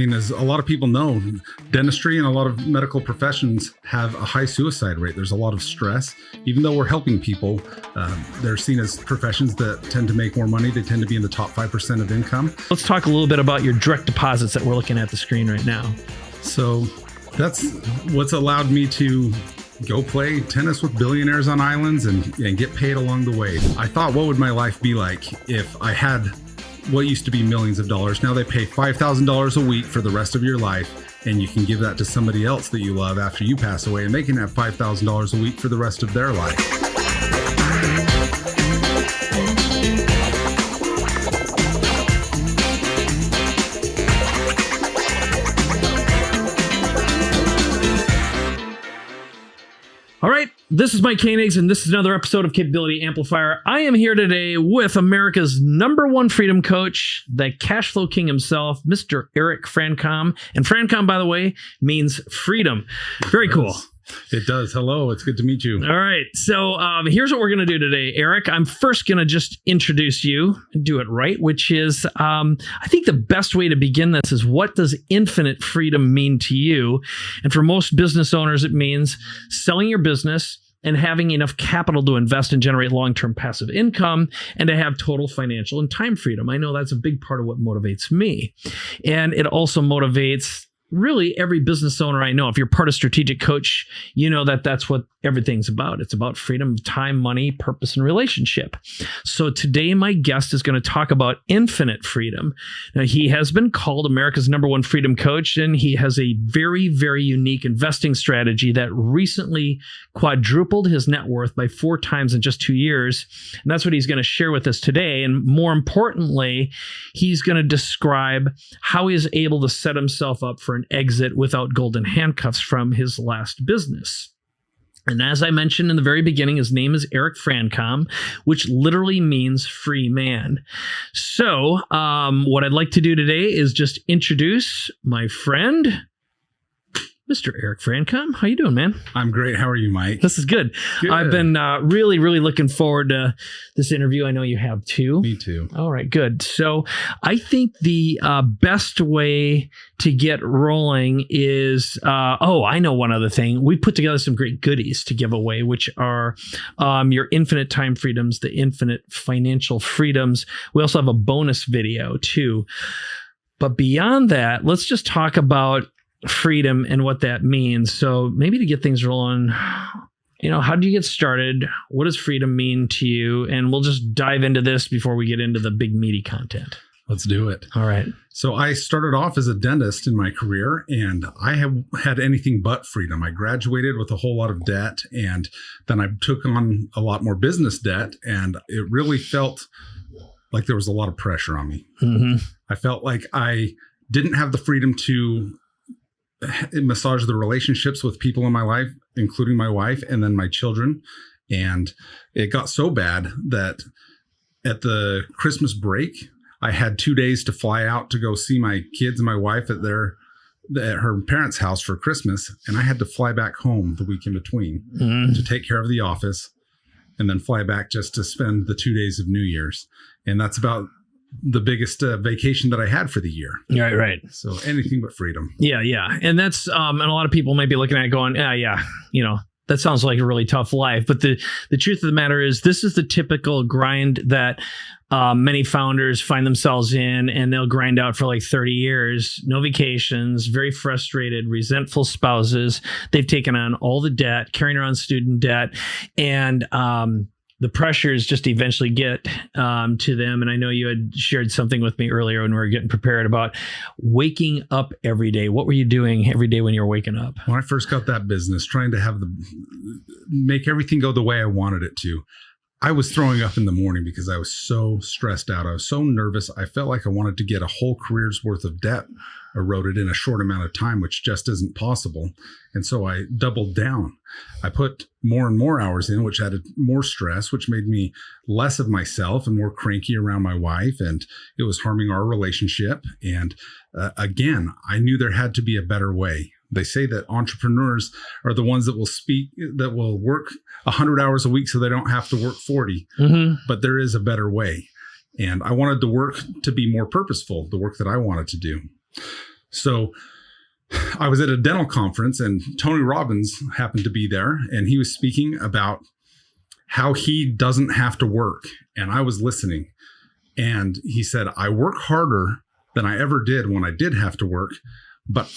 mean, as a lot of people know, dentistry and a lot of medical professions have a high suicide rate. There's a lot of stress. Even though we're helping people, they're seen as professions that tend to make more money. They tend to be in the top 5% of income. Let's talk a little bit about your direct deposits that we're looking at the screen right now. So that's what's allowed me to go play tennis with billionaires on islands and get paid along the way. I thought, what would my life be like if I had what used to be millions of dollars? Now they pay $5,000 a week for the rest of your life, and you can give that to somebody else that you love after you pass away, and they can have $5,000 a week for the rest of their life. All right, this is Mike Koenigs, and this is another episode of Capability Amplifier. I am here today with America's #1 freedom coach, the cash flow king himself, Mr. Eric Francom. And Francom, by the way, means freedom. Very cool. It does. Hello, it's good to meet you. All right, so here's what we're going to do today, Eric. I'm first going to just introduce you and do it right, which is, I think the best way to begin this is, what does infinite freedom mean to you? And for most business owners, it means selling your business and having enough capital to invest and generate long-term passive income, and to have total financial and time freedom. I know that's a big part of what motivates me. And it also motivates really every business owner I know. If you're part of Strategic Coach, you know that that's what everything's about. It's about freedom of time, money, purpose, and relationship. So today, my guest is going to talk about infinite freedom. Now, he has been called America's #1 freedom coach, and he has a very, very unique investing strategy that recently quadrupled his net worth by 4 times in just 2 years. And that's what he's going to share with us today. And more importantly, he's going to describe how he is able to set himself up for an exit without golden handcuffs from his last business. And as I mentioned in the very beginning, his name is Eric Francom, which literally means free man. So what I'd like to do today is just introduce my friend, Mr. Eric Francom. How you doing, man? I'm great. How are you, Mike? This is good. I've been really, really looking forward to this interview. I know you have too. Me too. All right, good. So I think the best way to get rolling is, I know one other thing. We put together some great goodies to give away, which are your infinite time freedoms, the infinite financial freedoms. We also have a bonus video too. But beyond that, let's just talk about freedom and what that means. So maybe to get things rolling, how do you get started? What does freedom mean to you? And we'll just dive into this before we get into the big meaty content. Let's do it. All right. So I started off as a dentist in my career, and I have had anything but freedom. I graduated with a whole lot of debt, and then I took on a lot more business debt, and it really felt like there was a lot of pressure on me. Mm-hmm. I felt like I didn't have the freedom to massage the relationships with people in my life, including my wife and then my children. And it got so bad that at the Christmas break, I had 2 days to fly out to go see my kids and my wife at her parents' house for Christmas. And I had to fly back home the week in between to take care of the office, and then fly back just to spend the 2 days of New Year's. And that's about the biggest vacation that I had for the year. Right. So anything but freedom. Yeah. And that's, and a lot of people might be looking at it going, that sounds like a really tough life. But the truth of the matter is, this is the typical grind that many founders find themselves in, and they'll grind out for like 30 years, no vacations, very frustrated, resentful spouses. They've taken on all the debt, carrying around student debt, and the pressures just eventually get to them. And I know you had shared something with me earlier when we were getting prepared about waking up every day. What were you doing every day when you were waking up? When I first got that business, trying to make everything go the way I wanted it to, I was throwing up in the morning because I was so stressed out. I was so nervous. I felt like I wanted to get a whole career's worth of debt eroded in a short amount of time, which just isn't possible. And so I doubled down. I put more and more hours in, which added more stress, which made me less of myself and more cranky around my wife. And it was harming our relationship. And again, I knew there had to be a better way. They say that entrepreneurs are the ones that will work 100 hours a week so they don't have to work 40. Mm-hmm. But there is a better way. And I wanted the work to be more purposeful, the work that I wanted to do. So I was at a dental conference and Tony Robbins happened to be there, and he was speaking about how he doesn't have to work. And I was listening, and he said, I work harder than I ever did when I did have to work, but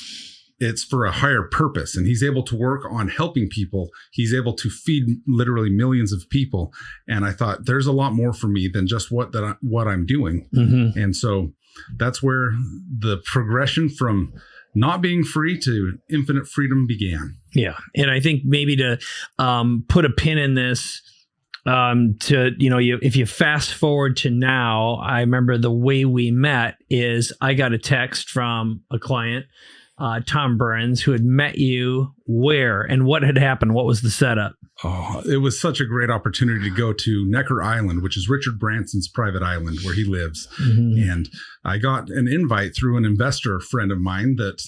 it's for a higher purpose. And he's able to work on helping people. He's able to feed literally millions of people. And I thought, there's a lot more for me than just what I'm doing. Mm-hmm. And so that's where the progression from not being free to infinite freedom began. Yeah. And I think maybe to put a pin in this, if you fast forward to now, I remember the way we met is I got a text from a client, Tom Burns, who had met you where and what had happened. What was the setup? Oh, it was such a great opportunity to go to Necker Island, which is Richard Branson's private island where he lives. Mm-hmm. And I got an invite through an investor friend of mine that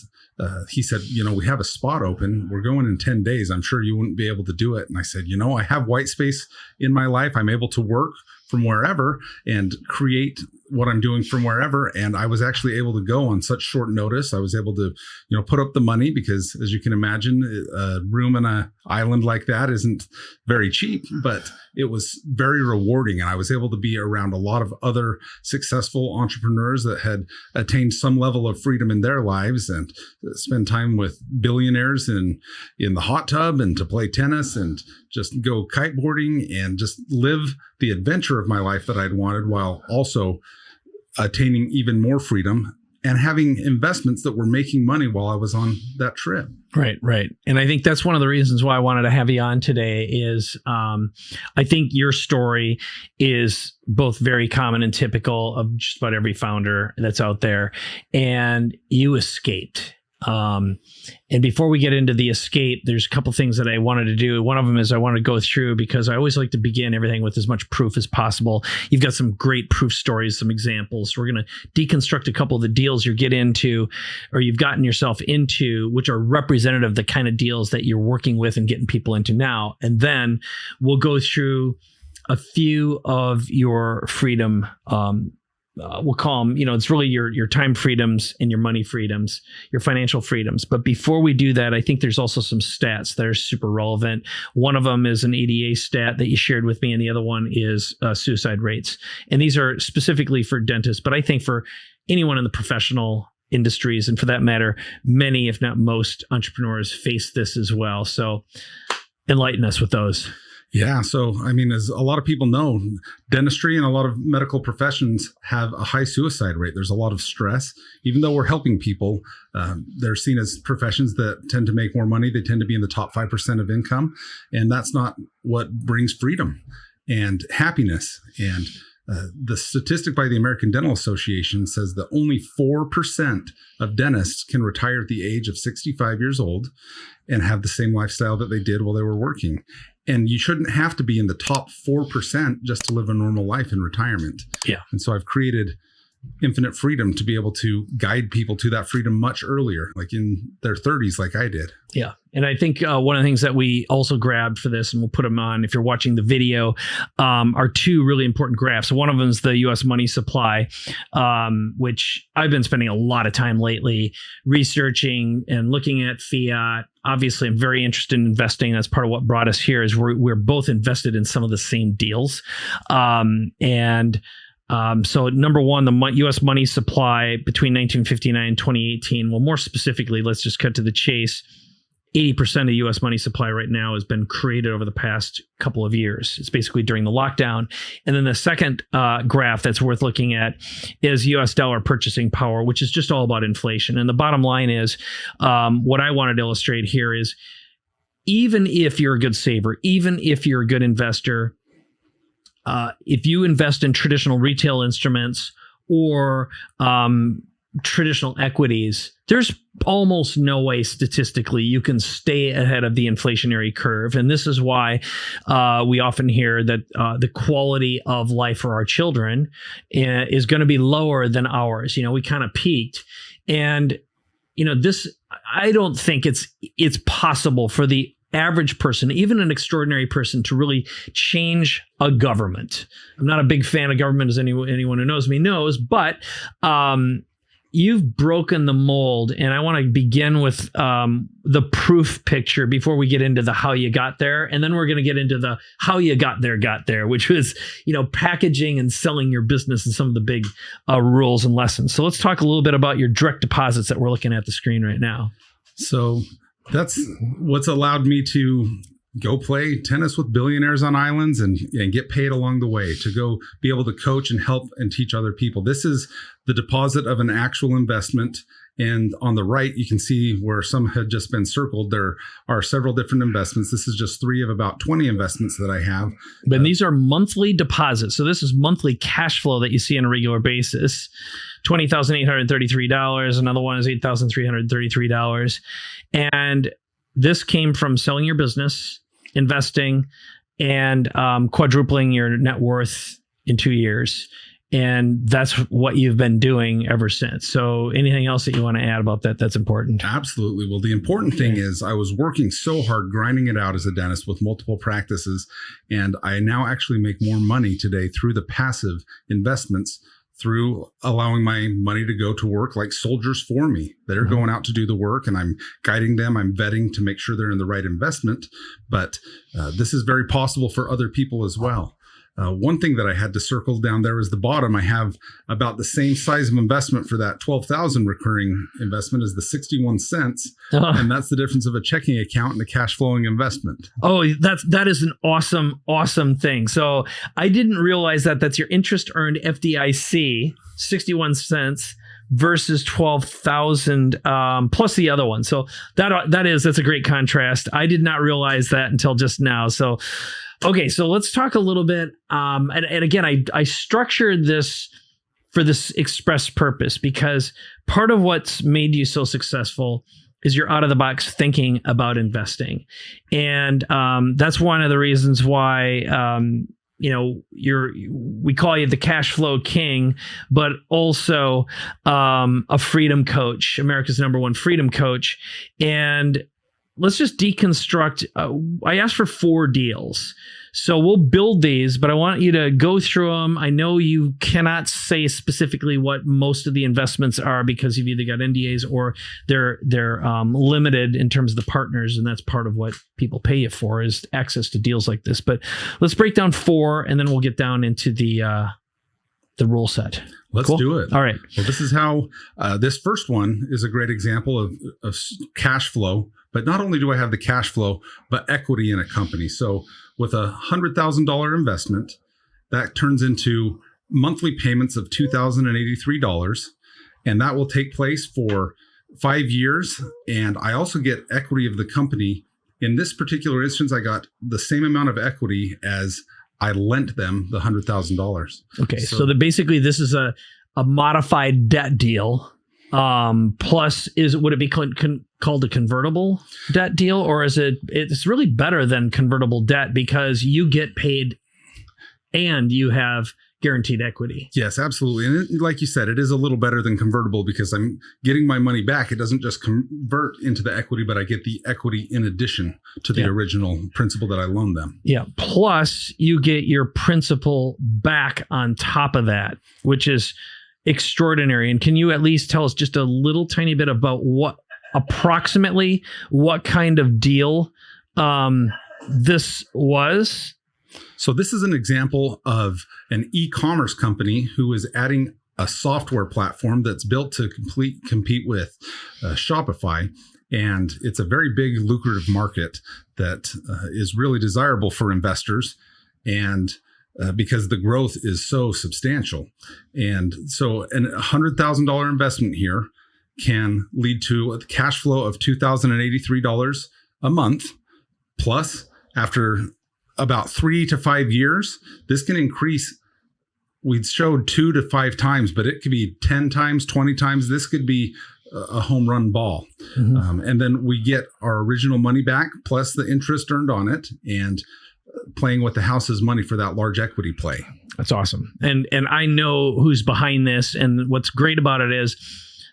he said, we have a spot open. We're going in 10 days. I'm sure you wouldn't be able to do it. And I said, I have white space in my life. I'm able to work from wherever and create what I'm doing from wherever. And I was actually able to go on such short notice. I was able to, put up the money because, as you can imagine, a room on an island like that isn't very cheap, but it was very rewarding. And I was able to be around a lot of other successful entrepreneurs that had attained some level of freedom in their lives and spend time with billionaires in the hot tub and to play tennis and just go kiteboarding and just live the adventure of my life that I'd wanted, while also attaining even more freedom and having investments that were making money while I was on that trip. Right. And I think that's one of the reasons why I wanted to have you on today is I think your story is both very common and typical of just about every founder that's out there. And you escaped. And before we get into the escape, there's a couple things that I wanted to do. One of them is I want to go through, because I always like to begin everything with as much proof as possible. You've got some great proof stories, some examples. We're going to deconstruct a couple of the deals you get into or you've gotten yourself into, which are representative of the kind of deals that you're working with and getting people into now. And then we'll go through a few of your freedom, we'll call them, it's really your time freedoms and your money freedoms, your financial freedoms. But before we do that, I think there's also some stats that are super relevant. One of them is an ADA stat that you shared with me, and the other one is suicide rates. And these are specifically for dentists, but I think for anyone in the professional industries, and for that matter, many, if not most, entrepreneurs face this as well. So enlighten us with those. Yeah. So, as a lot of people know, dentistry and a lot of medical professions have a high suicide rate. There's a lot of stress. Even though we're helping people, they're seen as professions that tend to make more money. They tend to be in the top 5% of income. And that's not what brings freedom and happiness. And the statistic by the American Dental Association says that only 4% of dentists can retire at the age of 65 years old and have the same lifestyle that they did while they were working. And you shouldn't have to be in the top 4% just to live a normal life in retirement. Yeah. And so I've created infinite freedom to be able to guide people to that freedom much earlier, like in their 30s, like I did. Yeah. And I think one of the things that we also grabbed for this, and we'll put them on if you're watching the video, are two really important graphs. One of them is the U.S. money supply, which I've been spending a lot of time lately researching and looking at fiat. Obviously, I'm very interested in investing. That's part of what brought us here is we're both invested in some of the same deals. So number one, the U.S. money supply between 1959 and 2018. Well, more specifically, let's just cut to the chase. 80% of U.S. money supply right now has been created over the past couple of years. It's basically during the lockdown. And then the second graph that's worth looking at is U.S. dollar purchasing power, which is just all about inflation. And the bottom line is what I wanted to illustrate here is even if you're a good saver, even if you're a good investor, if you invest in traditional retail instruments or traditional equities, there's almost no way statistically you can stay ahead of the inflationary curve. And this is why we often hear that the quality of life for our children is going to be lower than ours. We kind of peaked. And, this, I don't think it's possible for the average person, even an extraordinary person, to really change a government. I'm not a big fan of government, as anyone who knows me knows, but you've broken the mold, and I want to begin with the proof picture before we get into the how you got there, and then we're going to get into the how you got there, which was packaging and selling your business and some of the big rules and lessons. So let's talk a little bit about your direct deposits that we're looking at the screen right now. So that's what's allowed me to go play tennis with billionaires on islands and get paid along the way, to go be able to coach and help and teach other people. This is the deposit of an actual investment. And on the right, you can see where some had just been circled. There are several different investments. This is just 3 of about 20 investments that I have. But these are monthly deposits. So this is monthly cash flow that you see on a regular basis. $20,833. Another one is $8,333. And this came from selling your business, investing, and quadrupling your net worth in 2 years. And that's what you've been doing ever since. So anything else that you want to add about that that's important? Absolutely. Well, the important thing is I was working so hard, grinding it out as a dentist with multiple practices. And I now actually make more money today through the passive investments, through allowing my money to go to work like soldiers for me. They're going out to do the work, and I'm guiding them. I'm vetting to make sure they're in the right investment. But this is very possible for other people as well. One thing that I had to circle down there is the bottom. I have about the same size of investment for that 12,000 recurring investment as the 61 cents. And that's the difference of a checking account and a cash flowing investment. Oh, that is an awesome thing. So I didn't realize that's your interest earned FDIC, 61 cents versus 12,000 plus the other one. So that's a great contrast. I did not realize that until just now. So okay, so let's talk a little bit. And again, I structured this for this express purpose, because part of what's made you so successful is you're out of the box thinking about investing. And that's one of the reasons why, we call you the cash flow king, but also a freedom coach, America's #1 freedom coach. And let's just deconstruct. I asked for 4 deals. So we'll build these, but I want you to go through them. I know you cannot say specifically what most of the investments are because you've either got NDAs or they're limited in terms of the partners, and that's part of what people pay you for is access to deals like this. But let's break down 4, and then we'll get down into the rule set. Let's do it. All right. Well, this is how this first one is a great example of cash flow. But not only do I have the cash flow, but equity in a company. So with a $100,000 investment, that turns into monthly payments of $2,083. And that will take place for 5 years. And I also get equity of the company. In this particular instance, I got the same amount of equity as I lent them the $100,000. Okay. So basically this is a modified debt deal. Plus would it be called a convertible debt deal, or it's really better than convertible debt because you get paid and you have guaranteed equity? Yes, absolutely. And like you said, it is a little better than convertible because I'm getting my money back. It doesn't just convert into the equity, but I get the equity in addition to the original principal that I loaned them. Yeah. Plus you get your principal back on top of that, which is extraordinary. And can you at least tell us just a little tiny bit about approximately what kind of deal this was? So this is an example of an e-commerce company who is adding a software platform that's built to compete with Shopify. And it's a very big, lucrative market that is really desirable for investors. And because the growth is so substantial. And so a $100,000 investment here can lead to a cash flow of $2,083 a month. Plus, after about 3 to 5 years, this can increase. We showed 2 to 5 times, but it could be 10 times, 20 times. This could be a home run ball. Mm-hmm. And then we get our original money back plus the interest earned on it, and playing with the house's money for that large equity play. That's awesome. And I know who's behind this. And what's great about it is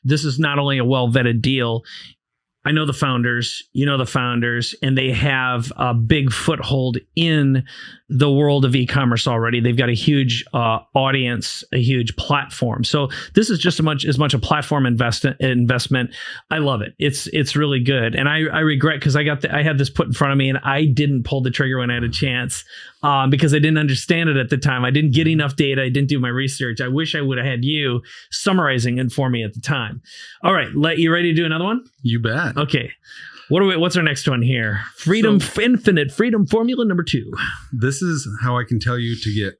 this is not only a well-vetted deal. I know the founders, you know the founders, and they have a big foothold in the world of e-commerce already. They've got a huge audience, a huge platform. So this is just as much a platform investment. I love it. It's really good, and I regret because I had this put in front of me and I didn't pull the trigger when I had a chance because I didn't understand it at the time. I didn't get enough data. I didn't do my research. I wish I would have had you summarizing it for me at the time. All right, you ready to do another one? You bet. Okay. What's our next one here? Infinite Freedom Formula number 2. This is how I can tell you to get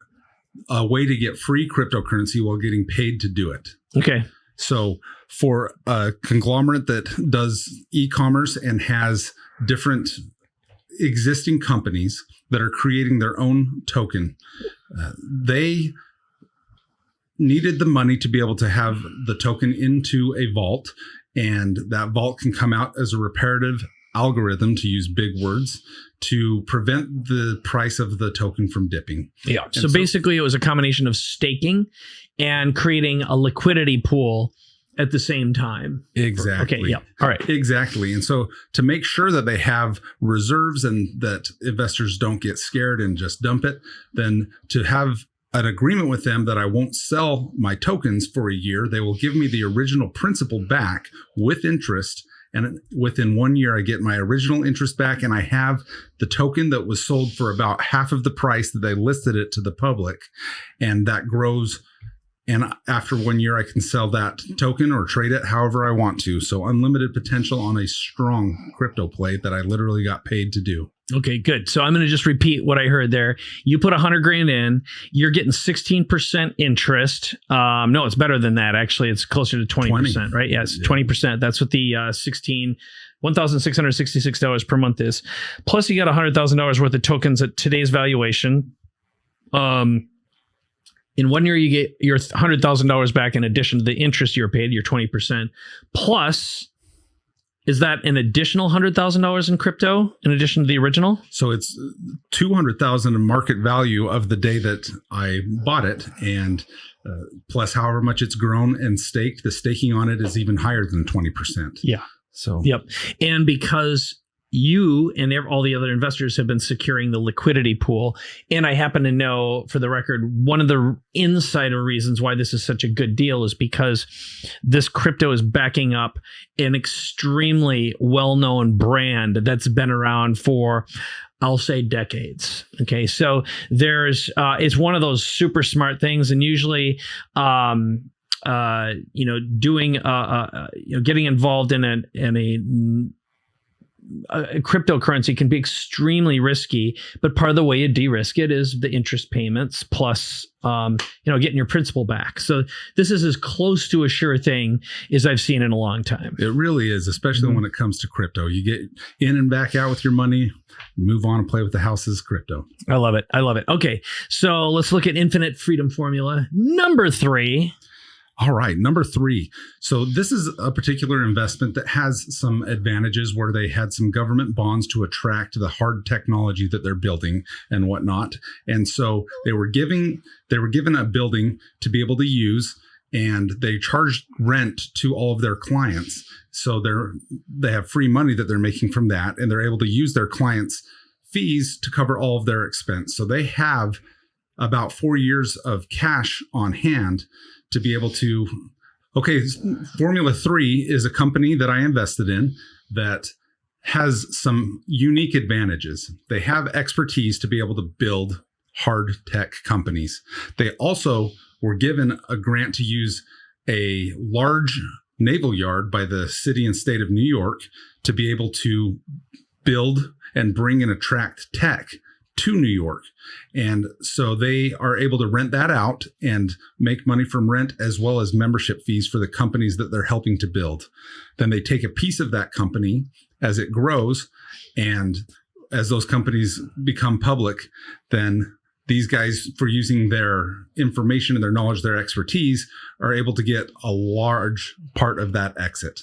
a way to get free cryptocurrency while getting paid to do it. Okay. So for a conglomerate that does e-commerce and has different existing companies that are creating their own token, they needed the money to be able to have the token into a vault. And that vault can come out as a reparative algorithm, to use big words, to prevent the price of the token from dipping. Yeah. So basically, it was a combination of staking and creating a liquidity pool at the same time. Exactly. Okay. Yeah. All right. Exactly. And so to make sure that they have reserves and that investors don't get scared and just dump it, then to have an agreement with them that I won't sell my tokens for a year. They will give me the original principal back with interest. And within 1 year, I get my original interest back. And I have the token that was sold for about half of the price that they listed it to the public. And that grows. And after 1 year, I can sell that token or trade it however I want to. So unlimited potential on a strong crypto play that I literally got paid to do. Okay, good. So I'm going to just repeat what I heard there. You put $100,000 in, you're getting 16% interest. No, it's better than that. Actually, it's closer to 20%, right? Yes, yeah. 20%. That's what the $1,666 per month is. Plus, you got $100,000 worth of tokens at today's valuation. In 1 year, you get your $100,000 back in addition to the interest you're paid, your 20%. Plus, is that an additional $100,000 in crypto in addition to the original? So it's $200,000 in market value of the day that I bought it, and plus however much it's grown and staked. The staking on it is even higher than 20%. Yeah. So yep. And because you and all the other investors have been securing the liquidity pool. And I happen to know, for the record, one of the insider reasons why this is such a good deal is because this crypto is backing up an extremely well-known brand that's been around for, I'll say, decades. Okay. So it's one of those super smart things. And usually, doing, getting involved in a cryptocurrency can be extremely risky, but part of the way you de-risk it is the interest payments plus, getting your principal back. So this is as close to a sure thing as I've seen in a long time. It really is, especially when it comes to crypto. You get in and back out with your money, move on and play with the house's crypto. I love it. I love it. Okay. So let's look at Infinite Freedom Formula number 3. All right, number 3. So this is a particular investment that has some advantages where they had some government bonds to attract the hard technology that they're building and whatnot. And so they were given a building to be able to use, and they charged rent to all of their clients. So they have free money that they're making from that, and they're able to use their clients' fees to cover all of their expense. So they have about 4 years of cash on hand to be able to, Formula 3 is a company that I invested in that has some unique advantages. They have expertise to be able to build hard tech companies. They also were given a grant to use a large naval yard by the city and state of New York to be able to build and bring and attract tech to New York. And so they are able to rent that out and make money from rent as well as membership fees for the companies that they're helping to build. Then they take a piece of that company as it grows. And as those companies become public, then these guys, for using their information and their knowledge, their expertise, are able to get a large part of that exit.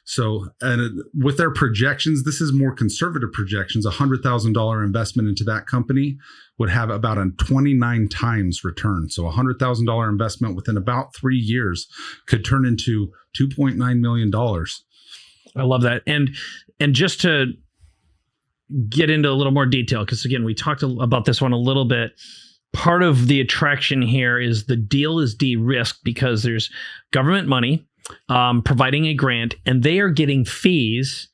So, and with their projections, this is more conservative projections. $100,000 investment into that company would have about a 29 times return. So $100,000 investment within about 3 years could turn into $2.9 million. I love that. And just to get into a little more detail, because again, we talked about this one a little bit. Part of the attraction here is the deal is de-risked because there's government money providing a grant, and they are getting fees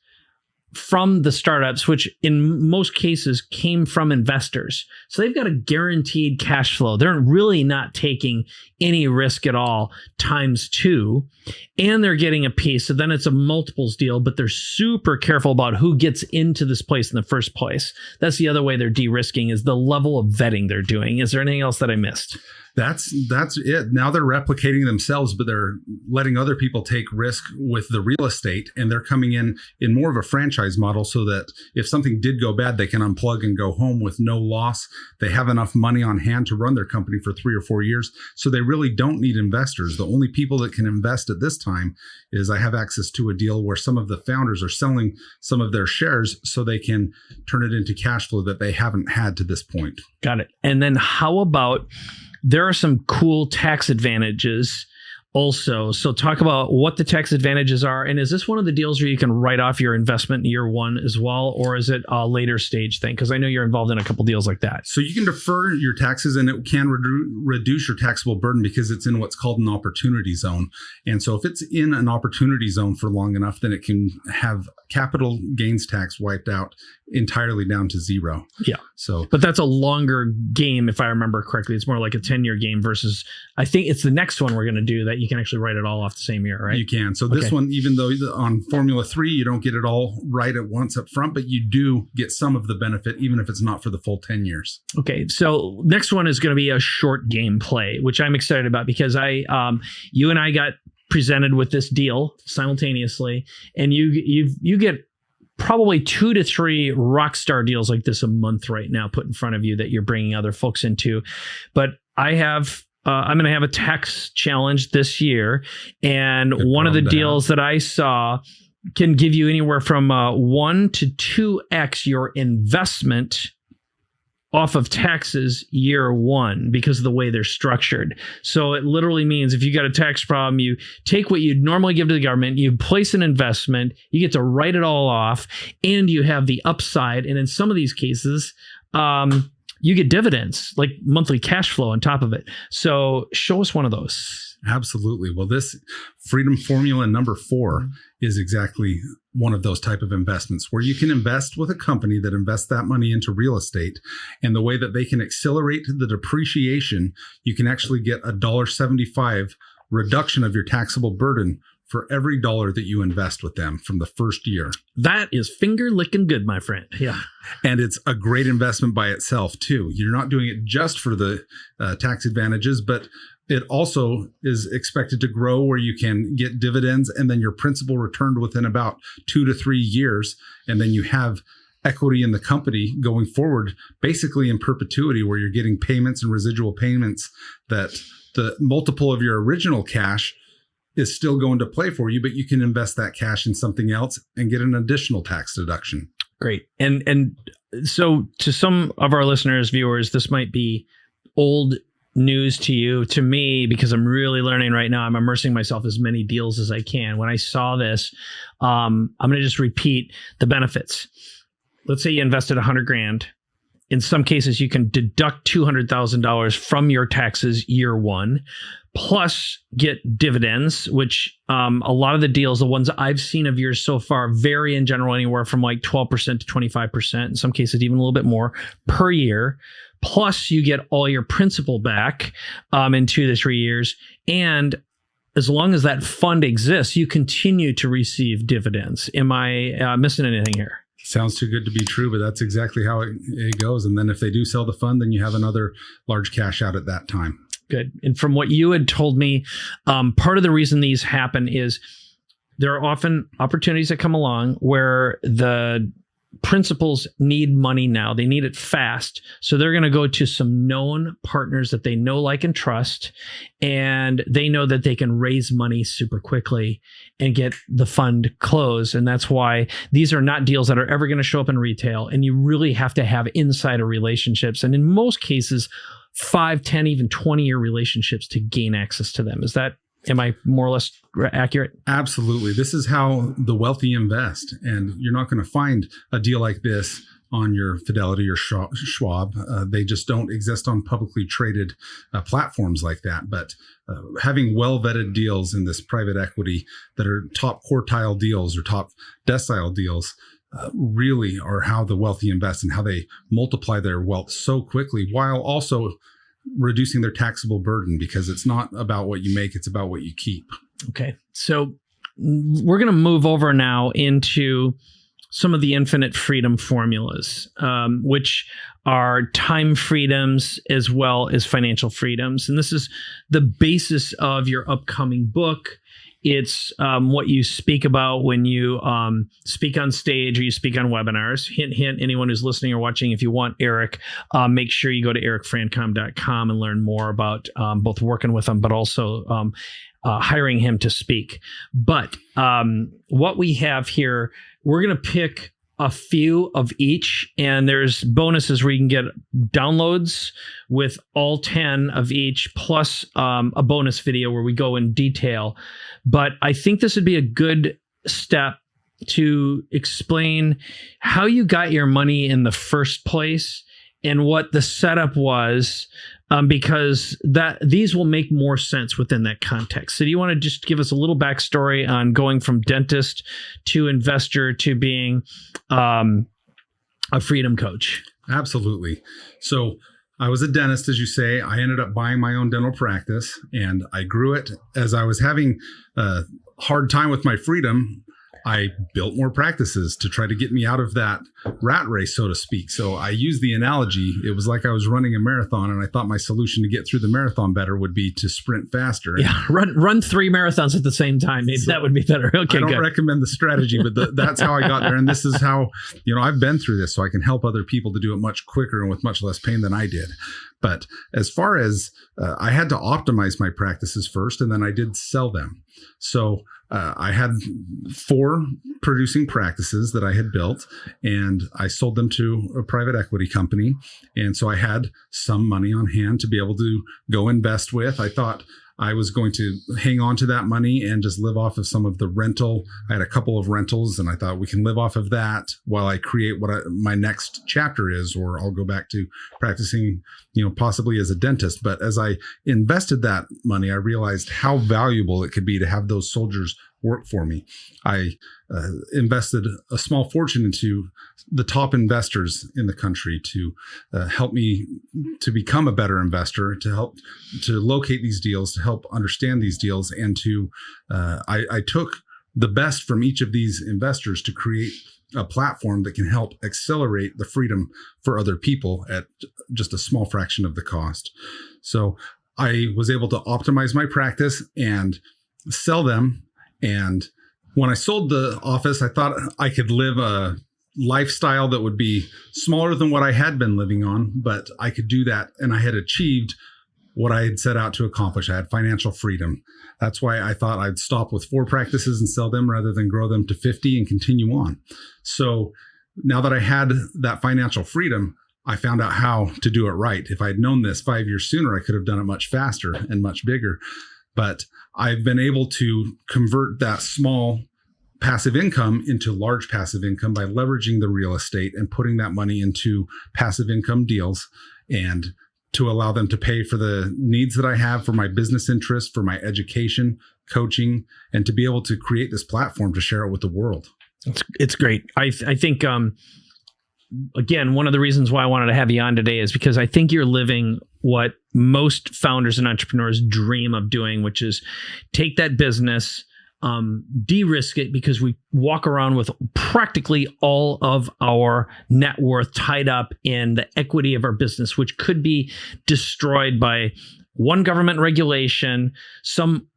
from the startups, which in most cases came from investors. So they've got a guaranteed cash flow. They're really not taking any risk at all, times two, and they're getting a piece. So then it's a multiples deal, but they're super careful about who gets into this place in the first place. That's the other way they're de-risking, is the level of vetting they're doing. Is there anything else that I missed? That's it. Now they're replicating themselves, but they're letting other people take risk with the real estate, and they're coming in more of a franchise model so that if something did go bad, they can unplug and go home with no loss. They have enough money on hand to run their company for 3 or 4 years. So they really don't need investors. The only people that can invest at this time is I have access to a deal where some of the founders are selling some of their shares so they can turn it into cash flow that they haven't had to this point. Got it. And then how about, there are some cool tax advantages also. So talk about what the tax advantages are. And is this one of the deals where you can write off your investment in year one as well? Or is it a later stage thing? Because I know you're involved in a couple deals like that. So you can defer your taxes, and it can reduce your taxable burden because it's in what's called an opportunity zone. And so if it's in an opportunity zone for long enough, then it can have capital gains tax wiped out entirely down to zero. Yeah. So, but that's a longer game, if I remember correctly. It's more like a 10-year game versus, I think it's the next one we're going to do that you can actually write it all off the same year, right? You can. So this one, even though on Formula 3, you don't get it all right at once up front, but you do get some of the benefit, even if it's not for the full 10 years. Okay. So next one is going to be a short game play, which I'm excited about because you and I got presented with this deal simultaneously, and you get probably 2 to 3 rock star deals like this a month right now put in front of you that you're bringing other folks into. But I'm going to have a tax challenge this year, and one of the deals that I saw can give you anywhere from 1 to 2x your investment off of taxes year one because of the way they're structured. So it literally means if you got a tax problem, you take what you'd normally give to the government, you place an investment, you get to write it all off, and you have the upside. And in some of these cases, you get dividends, like monthly cash flow on top of it. So show us one of those. Absolutely. Well, this Freedom Formula number 4 is exactly one of those type of investments where you can invest with a company that invests that money into real estate. And the way that they can accelerate the depreciation, you can actually get a $1.75 reduction of your taxable burden for every dollar that you invest with them from the first year. That is finger licking good, my friend. Yeah. And it's a great investment by itself, too. You're not doing it just for the tax advantages, but it also is expected to grow where you can get dividends and then your principal returned within about 2 to 3 years. And then you have equity in the company going forward, basically in perpetuity, where you're getting payments and residual payments that the multiple of your original cash is still going to play for you, but you can invest that cash in something else and get an additional tax deduction. Great. And so to some of our listeners, viewers, this might be old news to you. To me, because I'm really learning right now, I'm immersing myself as many deals as I can. When I saw this, I'm going to just repeat the benefits. Let's say you invested $100,000. In some cases, you can deduct $200,000 from your taxes year one, plus get dividends, which a lot of the deals, the ones I've seen of yours so far, vary in general anywhere from like 12% to 25%, in some cases even a little bit more per year. Plus, you get all your principal back in 2 to 3 years. And as long as that fund exists, you continue to receive dividends. Am I missing anything here? Sounds too good to be true, but that's exactly how it goes. And then if they do sell the fund, then you have another large cash out at that time. Good. And from what you had told me, part of the reason these happen is there are often opportunities that come along where the principals need money now. They need it fast. So they're going to go to some known partners that they know, like, and trust. And they know that they can raise money super quickly and get the fund closed. And that's why these are not deals that are ever going to show up in retail. And you really have to have insider relationships. And in most cases, 5, 10, even 20-year relationships to gain access to them. Is that Am I more or less accurate? Absolutely. This is how the wealthy invest. And you're not going to find a deal like this on your Fidelity or Schwab. They just don't exist on publicly traded platforms like that. But having well-vetted deals in this private equity that are top quartile deals or top decile deals really are how the wealthy invest and how they multiply their wealth so quickly while also reducing their taxable burden, because it's not about what you make, it's about what you keep. Okay. So we're going to move over now into some of the infinite freedom formulas, which are time freedoms as well as financial freedoms. And this is the basis of your upcoming book. It's what you speak about when you speak on stage or you speak on webinars. Hint, hint, anyone who's listening or watching, if you want Eric, make sure you go to ericfrancom.com and learn more about both working with him, but also hiring him to speak. But what we have here, we're going to pick a few of each, and there's bonuses where you can get downloads with all 10 of each, plus a bonus video where we go in detail. But I think this would be a good step to explain how you got your money in the first place and what the setup was, because these will make more sense within that context. So do you want to just give us a little backstory on going from dentist to investor to being a freedom coach? Absolutely. So I was a dentist, as you say. I ended up buying my own dental practice, and I grew it. As I was having a hard time with my freedom, I built more practices to try to get me out of that rat race, so to speak. So I use the analogy. It was like I was running a marathon, and I thought my solution to get through the marathon better would be to sprint faster. Yeah, run 3 marathons at the same time. Maybe that would be better. Okay, I don't good. recommend the strategy, but that's how I got there. And this is how, I've been through this, so I can help other people to do it much quicker and with much less pain than I did. But as far as I had to optimize my practices first, and then I did sell them. So I had 4 producing practices that I had built, and I sold them to a private equity company. And so I had some money on hand to be able to go invest with. I thought I was going to hang on to that money and just live off of some of the rental. I had a couple of rentals, and I thought we can live off of that while I create what my next chapter is, or I'll go back to practicing, possibly as a dentist. But as I invested that money, I realized how valuable it could be to have those soldiers work for me. I invested a small fortune into the top investors in the country to help me to become a better investor, to help to locate these deals, to help understand these deals, and I took the best from each of these investors to create a platform that can help accelerate the freedom for other people at just a small fraction of the cost. So I was able to optimize my practice and sell them. And when I sold the office, I thought I could live a lifestyle that would be smaller than what I had been living on, but I could do that. And I had achieved what I had set out to accomplish. I had financial freedom. That's why I thought I'd stop with 4 practices and sell them rather than grow them to 50 and continue on. So now that I had that financial freedom, I found out how to do it right. If I'd known this 5 years sooner, I could have done it much faster and much bigger. But I've been able to convert that small passive income into large passive income by leveraging the real estate and putting that money into passive income deals, and to allow them to pay for the needs that I have for my business interests, for my education, coaching, and to be able to create this platform to share it with the world. It's great. I think, again, one of the reasons why I wanted to have you on today is because I think you're living what most founders and entrepreneurs dream of doing, which is take that business, de-risk it, because we walk around with practically all of our net worth tied up in the equity of our business, which could be destroyed by one government regulation, some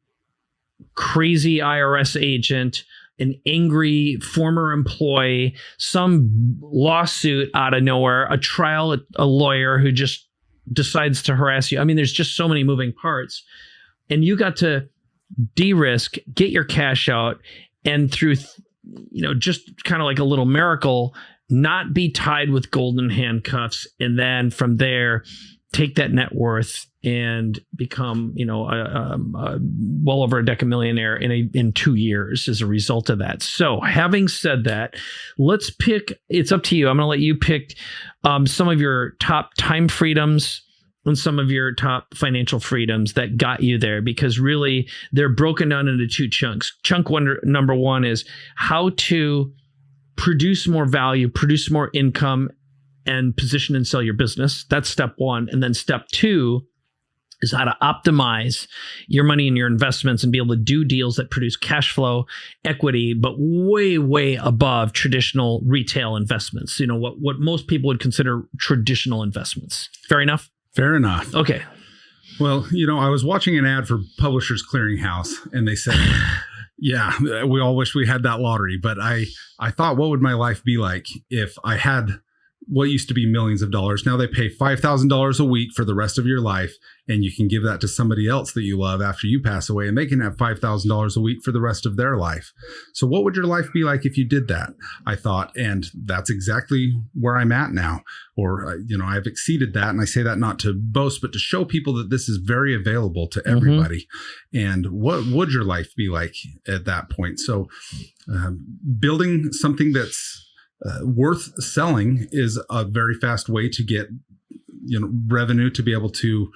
crazy IRS agent, an angry former employee, some lawsuit out of nowhere, a trial, a lawyer who just decides to harass you. I mean, there's just so many moving parts. And you got to de-risk, get your cash out, and through, just kind of like a little miracle, not be tied with golden handcuffs. And then from there, take that net worth and become, well over a decamillionaire in 2 years as a result of that. So having said that, let's pick, it's up to you. I'm going to let you pick some of your top time freedoms and some of your top financial freedoms that got you there, because really they're broken down into 2 chunks. Number one is how to produce more value, produce more income, and position and sell your business. That's step 1. And then step 2 is how to optimize your money and your investments and be able to do deals that produce cash flow, equity, but way, way above traditional retail investments. What most people would consider traditional investments. Fair enough? Fair enough. Okay. Well, I was watching an ad for Publishers Clearinghouse, and they said, yeah, we all wish we had that lottery. But I thought, what would my life be like if I had what used to be millions of dollars? Now they pay $5,000 a week for the rest of your life, and you can give that to somebody else that you love after you pass away, and they can have $5,000 a week for the rest of their life. So what would your life be like if you did that? I thought, and that's exactly where I'm at now. Or, I've exceeded that. And I say that not to boast, but to show people that this is very available to everybody. And what would your life be like at that point? So building something that's worth selling is a very fast way to get revenue, to be able to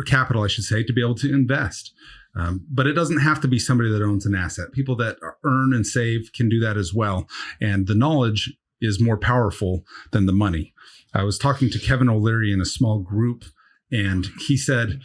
capital, I should say, to be able to invest. But it doesn't have to be somebody that owns an asset. People that earn and save can do that as well. And the knowledge is more powerful than the money. I was talking to Kevin O'Leary in a small group, and he said,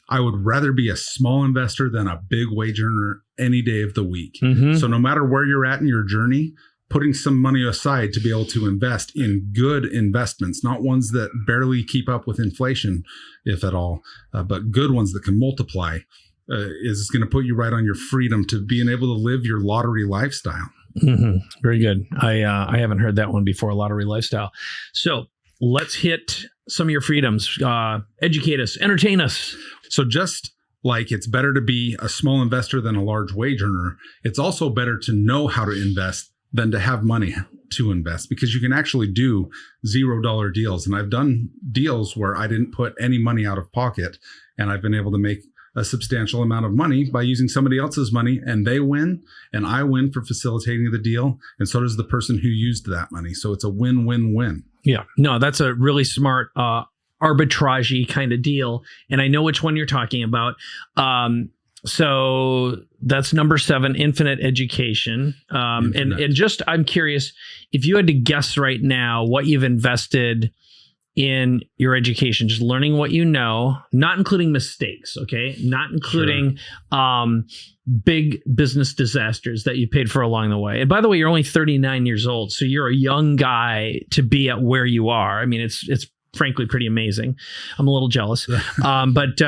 I would rather be a small investor than a big wage earner any day of the week. So no matter where you're at in your journey, putting some money aside to be able to invest in good investments, not ones that barely keep up with inflation, if at all, but good ones that can multiply, is going to put you right on your freedom to being able to live your lottery lifestyle. Very good. I haven't heard that one before, lottery lifestyle. So let's hit some of your freedoms. Educate us, entertain us. So just like it's better to be a small investor than a large wage earner, it's also better to know how to invest than to have money to invest, because you can actually do $0 deals. And I've done deals where I didn't put any money out of pocket, and I've been able to make a substantial amount of money by using somebody else's money, and they win and I win for facilitating the deal. And so does the person who used that money. So it's a win-win-win. Yeah. No, that's a really smart arbitrage-y kind of deal. And I know which one you're talking about. So that's number 7, infinite education. And just, I'm curious, if you had to guess right now what you've invested in your education, just learning what you know, not including mistakes, okay? Not including big business disasters that you paid for along the way. And by the way, you're only 39 years old, so you're a young guy to be at where you are. I mean, it's frankly pretty amazing. I'm a little jealous. But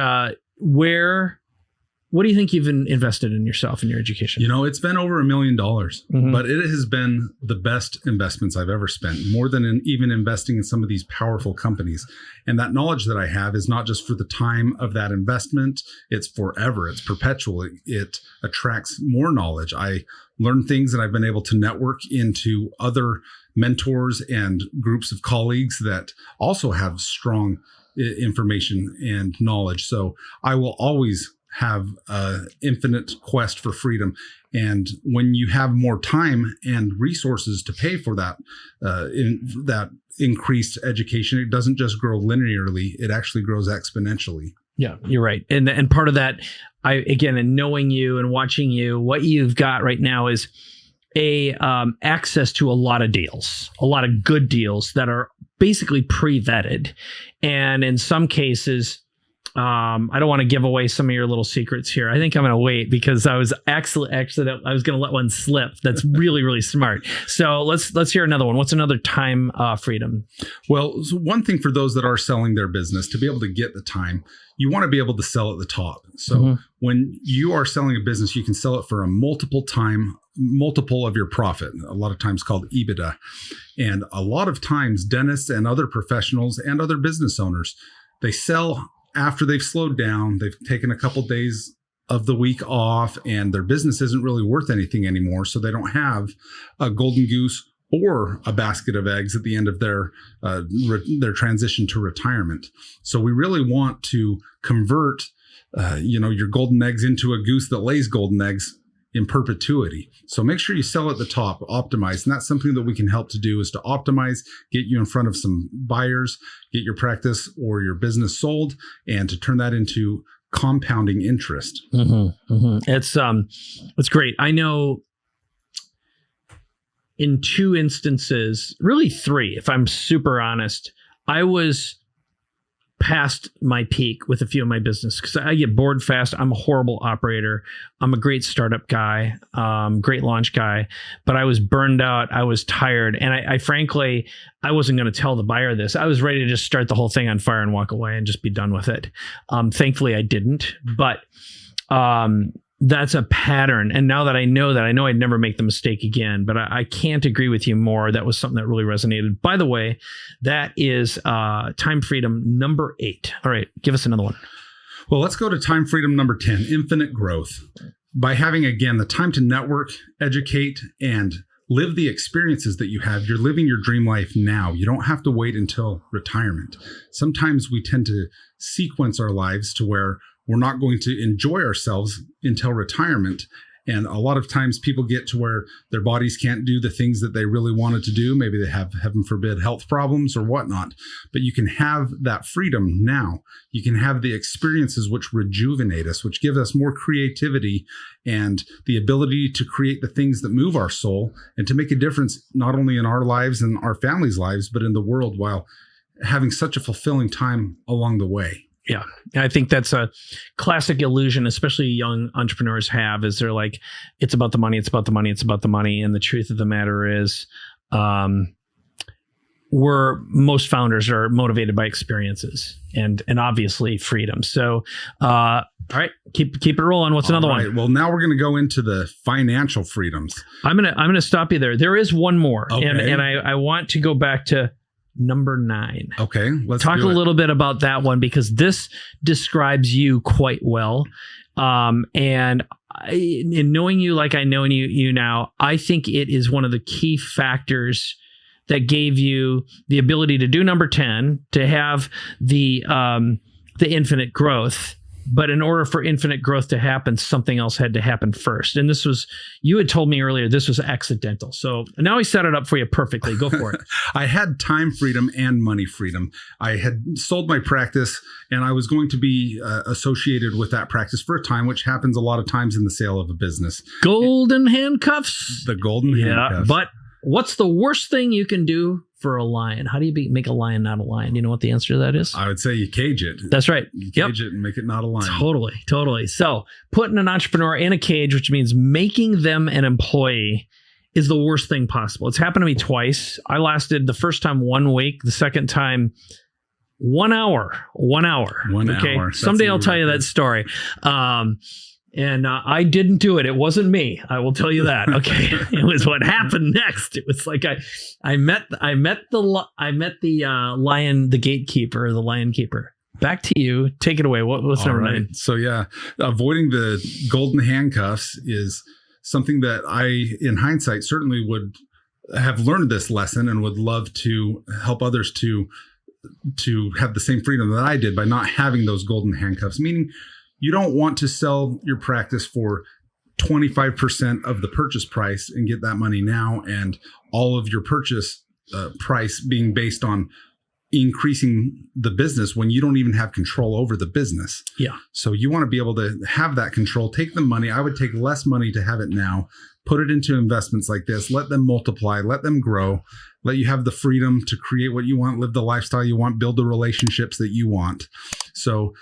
what do you think you've invested in yourself and your education? It's been over $1 million, but it has been the best investments I've ever spent, more than even investing in some of these powerful companies. And that knowledge that I have is not just for the time of that investment. It's forever. It's perpetual. It attracts more knowledge. I learn things, and I've been able to network into other mentors and groups of colleagues that also have strong information and knowledge. So I will always have an infinite quest for freedom. And when you have more time and resources to pay for that, that increased education, it doesn't just grow linearly, it actually grows exponentially. Yeah, you're right. And part of that, in knowing you and watching you, what you've got right now is access to a lot of deals, a lot of good deals that are basically pre-vetted. And in some cases, I don't want to give away some of your little secrets here. I think I'm going to wait, because I was I was going to let one slip. That's really, really smart. So let's hear another one. What's another time freedom? Well, so one thing for those that are selling their business, to be able to get the time, you want to be able to sell at the top. So when you are selling a business, you can sell it for a multiple of your profit, a lot of times called EBITDA. And a lot of times dentists and other professionals and other business owners, they sell after they've slowed down, they've taken a couple days of the week off, and their business isn't really worth anything anymore. So they don't have a golden goose or a basket of eggs at the end of their transition to retirement. So we really want to convert your golden eggs into a goose that lays golden eggs in perpetuity. So make sure you sell at the top, optimize. And that's something that we can help to do, is to optimize, get you in front of some buyers, get your practice or your business sold, and to turn that into compounding interest. Mm-hmm, mm-hmm. It's great. I know in 2 instances, really 3, if I'm super honest, I was past my peak with a few of my business because I get bored fast. I'm a horrible operator. I'm a great startup guy, great launch guy, but I was burned out. I was tired. And I frankly, I wasn't going to tell the buyer this. I was ready to just start the whole thing on fire and walk away and just be done with it. Thankfully I didn't, but that's a pattern. And now that I know I'd never make the mistake again, but I can't agree with you more. That was something that really resonated. By the way, that is time freedom number 8. All right, give us another one. Well, let's go to time freedom number 10, infinite growth. By having, again, the time to network, educate, and live the experiences that you have, you're living your dream life now. You don't have to wait until retirement. Sometimes we tend to sequence our lives to where we're not going to enjoy ourselves until retirement. And a lot of times people get to where their bodies can't do the things that they really wanted to do. Maybe they have, heaven forbid, health problems or whatnot. But you can have that freedom now. You can have the experiences which rejuvenate us, which give us more creativity and the ability to create the things that move our soul and to make a difference not only in our lives and our families' lives, but in the world, while having such a fulfilling time along the way. Yeah, I think that's a classic illusion, especially young entrepreneurs have, is they're like, it's about the money, it's about the money, it's about the money. And the truth of the matter is, most founders are motivated by experiences and obviously freedom. So, all right, keep it rolling. What's another one? Well, now we're going to go into the financial freedoms. I'm gonna stop you there. There is one more, okay. and I want to go back to number 9. Okay, let's talk a little bit about that one, because this describes you quite well. And in knowing you like I know you now, I think it is one of the key factors that gave you the ability to do number 10, to have the infinite growth. But in order for infinite growth to happen, something else had to happen first. And this was, you had told me earlier, this was accidental. So now he set it up for you perfectly. Go for it. I had time freedom and money freedom. I had sold my practice and I was going to be associated with that practice for a time, which happens a lot of times in the sale of a business. Golden handcuffs. The golden handcuffs. But what's the worst thing you can do for a lion? How do you make a lion not a lion? You know what the answer to that is? I would say you cage it. That's right. You cage it and make it not a lion. Totally. So putting an entrepreneur in a cage, which means making them an employee, is the worst thing possible. It's happened to me twice. I lasted the first time 1 week, the second time 1 hour. 1 hour. 1 hour. Someday I'll tell you that story. And I didn't do it. It wasn't me. I will tell you that. Okay, it was what happened next. It was like I met the lion, the gatekeeper, the lion keeper. Back to you. Take it away. What's number 9? So yeah, avoiding the golden handcuffs is something that I, in hindsight, certainly would have learned this lesson and would love to help others to have the same freedom that I did by not having those golden handcuffs. Meaning, you don't want to sell your practice for 25% of the purchase price and get that money now, and all of your purchase price being based on increasing the business when you don't even have control over the business. Yeah. So you want to be able to have that control, take the money. I would take less money to have it now, put it into investments like this, let them multiply, let them grow, let you have the freedom to create what you want, live the lifestyle you want, build the relationships that you want. So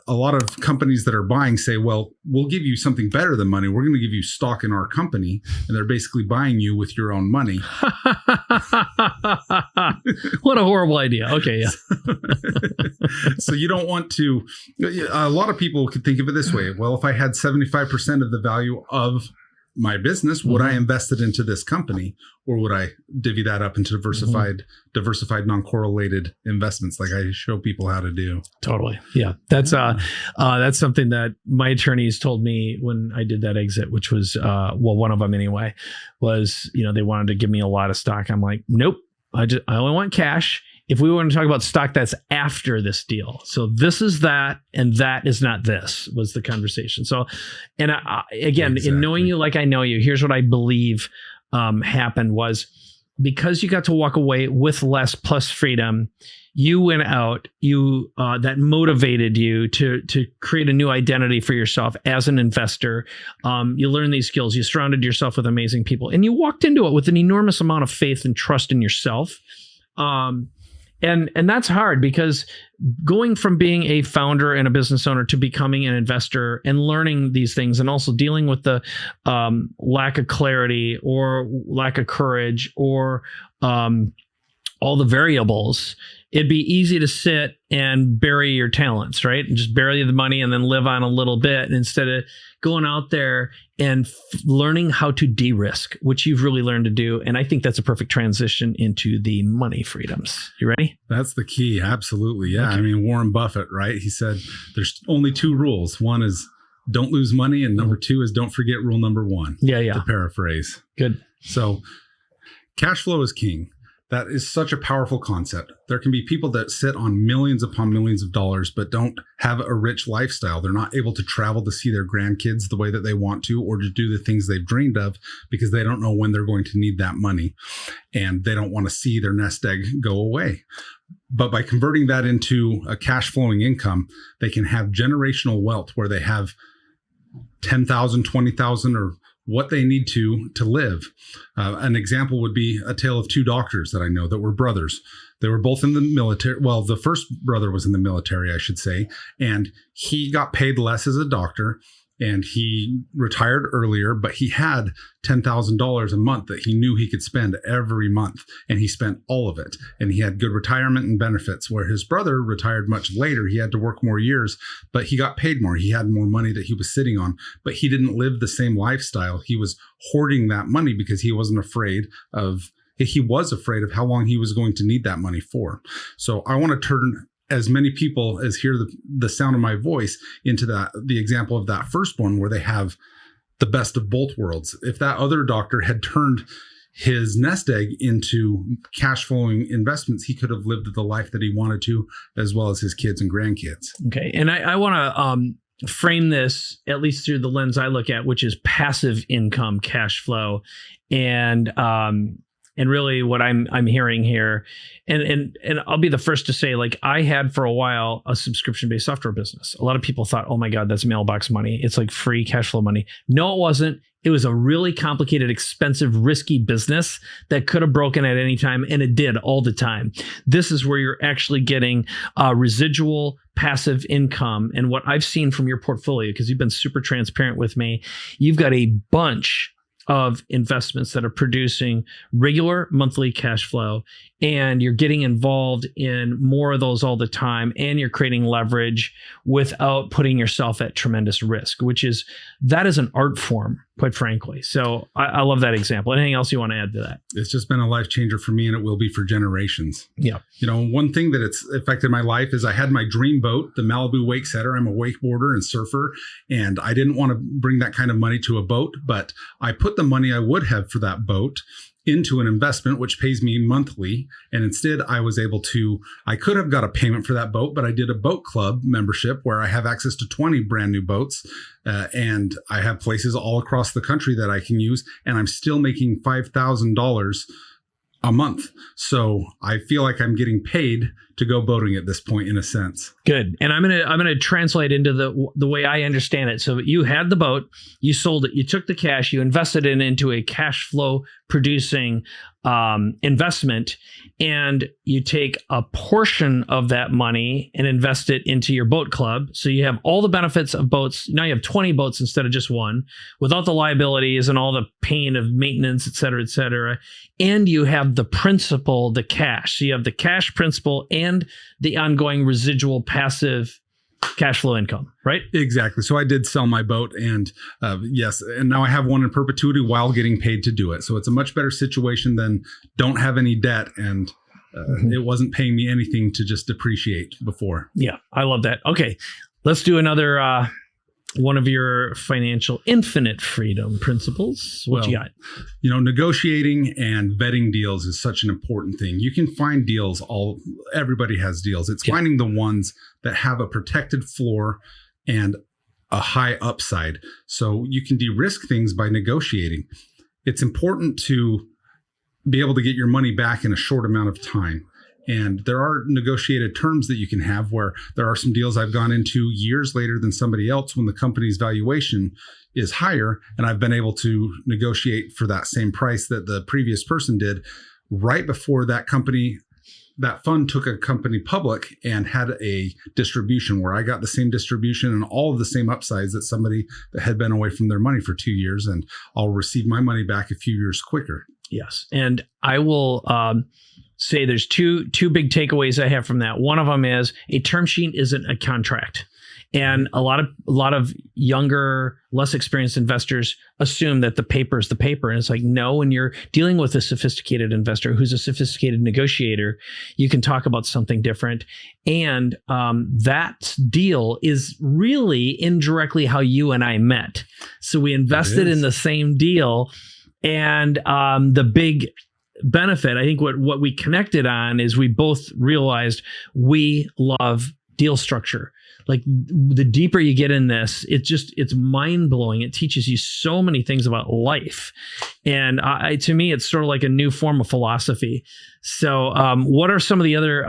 a lot of companies that are buying say, well, we'll give you something better than money. We're going to give you stock in our company. And they're basically buying you with your own money. What a horrible idea. Okay, yeah. So you don't want to, a lot of people could think of it this way. Well, if I had 75% of the value of my business, would I invest it into this company, or would I divvy that up into diversified non-correlated investments like I show people how to do? Totally. Yeah. That's something that my attorneys told me when I did that exit, which was, one of them anyway, was, they wanted to give me a lot of stock. I'm like, nope, I only want cash. If we want to talk about stock, that's after this deal. So this is that, and that is not this, was the conversation. So, and again, in knowing you like I know you, here's what I believe happened was, because you got to walk away with less plus freedom, you went out, that motivated you to create a new identity for yourself as an investor. You learned these skills, you surrounded yourself with amazing people, and you walked into it with an enormous amount of faith and trust in yourself. And that's hard, because going from being a founder and a business owner to becoming an investor and learning these things, and also dealing with the lack of clarity or lack of courage or all the variables, it'd be easy to sit and bury your talents, right? And just bury the money and then live on a little bit, instead of going out there and learning how to de-risk, which you've really learned to do. And I think that's a perfect transition into the money freedoms. You ready? That's the key. Absolutely. Yeah. Okay. I mean, Warren Buffett, right? He said there's only two rules. One is don't lose money. And number two is don't forget rule number one. Yeah. To paraphrase. Good. So cash flow is king. That is such a powerful concept. There can be people that sit on millions upon millions of dollars, but don't have a rich lifestyle. They're not able to travel to see their grandkids the way that they want to, or to do the things they've dreamed of, because they don't know when they're going to need that money. And they don't want to see their nest egg go away. But by converting that into a cash flowing income, they can have generational wealth where they have 10,000, 20,000, or what they need to live. An example would be a tale of two doctors that I know that were brothers. They were both in the military. Well, the first brother was in the military, I should say, and he got paid less as a doctor, and he retired earlier, but he had $10,000 a month that he knew he could spend every month, and he spent all of it. And he had good retirement and benefits, where his brother retired much later. He had to work more years, but he got paid more. He had more money that he was sitting on, but he didn't live the same lifestyle. He was hoarding that money because he was afraid of how long he was going to need that money for. So I want to turn as many people as hear the sound of my voice into the example of that first one, where they have the best of both worlds. If that other doctor had turned his nest egg into cash flowing investments, he could have lived the life that he wanted to, as well as his kids and grandkids. Okay. And I want to frame this, at least through the lens I look at, which is passive income cash flow. And really what I'm hearing here, and I'll be the first to say, like, I had for a while a subscription-based software business. A lot of people thought, oh my God, that's mailbox money. It's like free cash flow money. No, it wasn't. It was a really complicated, expensive, risky business that could have broken at any time, and it did all the time. This is where you're actually getting residual passive income. And what I've seen from your portfolio, because you've been super transparent with me, you've got a bunch of investments that are producing regular monthly cash flow, and you're getting involved in more of those all the time, and you're creating leverage without putting yourself at tremendous risk, that is an art form, quite frankly. So I love that example. Anything else you want to add to that? It's just been a life changer for me, and it will be for generations. Yeah. One thing that it's affected my life is I had my dream boat, the Malibu Wake Setter. I'm a wakeboarder and surfer, and I didn't want to bring that kind of money to a boat, but I put the money I would have for that boat into an investment which pays me monthly. And instead I could have got a payment for that boat, but I did a boat club membership where I have access to 20 brand new boats. And I have places all across the country that I can use, and I'm still making $5,000 a month. So I feel like I'm getting paid to go boating at this point, in a sense. Good. And I'm gonna translate into the way I understand it. So you had the boat, you sold it, you took the cash, you invested it into a cash flow producing investment, and you take a portion of that money and invest it into your boat club. So you have all the benefits of boats. Now you have 20 boats instead of just one, without the liabilities and all the pain of maintenance, et cetera, et cetera. And you have the principal, the cash. So you have the cash principal and the ongoing residual passive cash flow income, right? Exactly. So I did sell my boat, and yes, and now I have one in perpetuity while getting paid to do it. So it's a much better situation than don't have any debt, and it wasn't paying me anything to just depreciate before. Yeah, I love that. Okay, let's do another one of your financial infinite freedom principles. What you got? Negotiating and vetting deals is such an important thing. You can find deals, everybody has deals. It's finding the ones that have a protected floor and a high upside. So you can de-risk things by negotiating. It's important to be able to get your money back in a short amount of time. And there are negotiated terms that you can have, where there are some deals I've gone into years later than somebody else when the company's valuation is higher, and I've been able to negotiate for that same price that the previous person did right before that fund took a company public and had a distribution where I got the same distribution and all of the same upsides that somebody that had been away from their money for 2 years, and I'll receive my money back a few years quicker. Yes. And I will say there's two big takeaways I have from that. One of them is a term sheet isn't a contract. And a lot of younger, less experienced investors assume that the paper is the paper. And it's like, no, when you're dealing with a sophisticated investor who's a sophisticated negotiator, you can talk about something different. And that deal is really indirectly how you and I met. So we invested in the same deal. And the big benefit, I think what we connected on is we both realized we love deal structure. Like the deeper you get in this, it's mind blowing. It teaches you so many things about life. And to me, it's sort of like a new form of philosophy. So what are some of the other